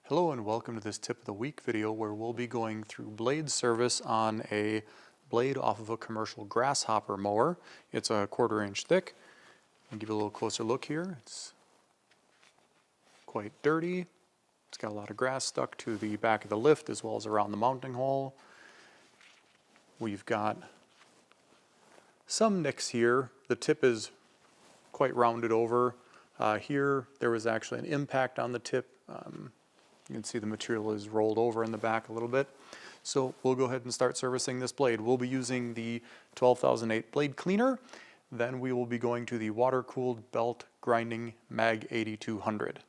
Hello and welcome to this tip of the week video where we'll be going through blade service on a blade off of a commercial Grasshopper mower. It's a 1/4 inch thick. I'll give you a little closer look here. It's quite dirty. It's got a lot of grass stuck to the back of the lift as well as around the mounting hole. We've got some nicks here. The tip is quite rounded over. Here there was actually an impact on the tip. You can see the material is rolled over in the back a little bit. So we'll go ahead and start servicing this blade. We'll be using the 12,008 blade cleaner. Then we will be going to the water-cooled belt grinding Mag 8200.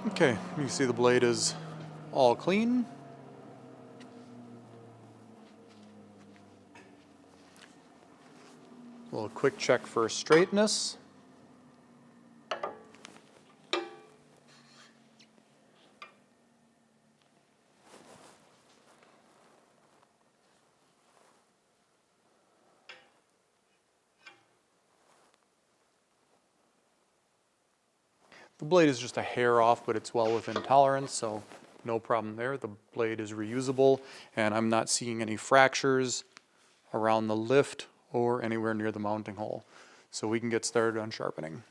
Okay, you can see the blade is all clean. A little quick check for straightness. The blade is just a hair off, but it's well within tolerance, so no problem there. The blade is reusable, and I'm not seeing any fractures around the lift or anywhere near the mounting hole. So we can get started on sharpening.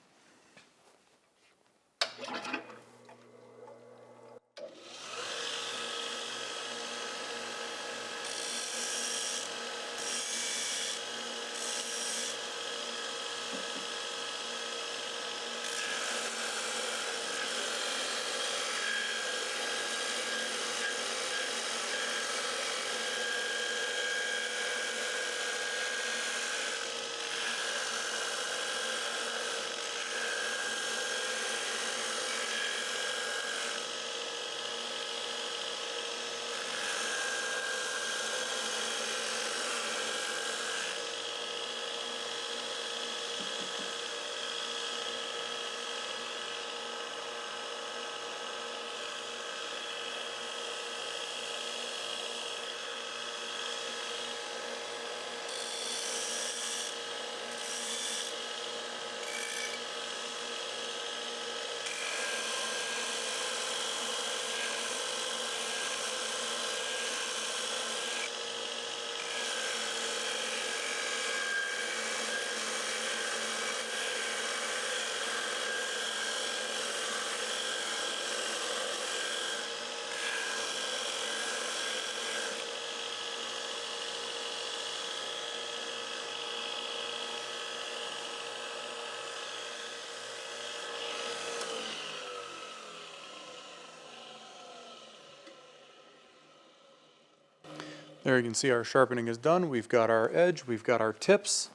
There you can see our sharpening is done. We've got our edge, we've got our tips.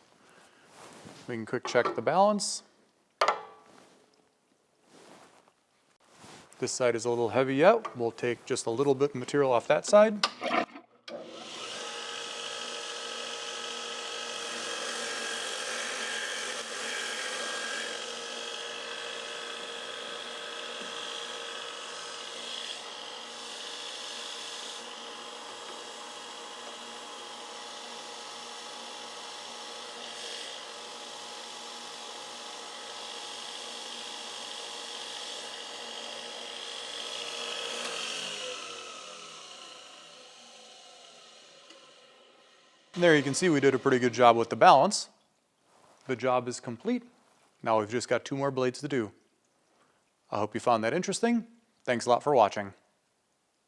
We can quick check the balance. This side is a little heavy yet. We'll take just a little bit of material off that side. And there you can see we did a pretty good job with the balance. the job is complete. Now we've just got 2 more blades to do. I hope you found that interesting. Thanks a lot for watching.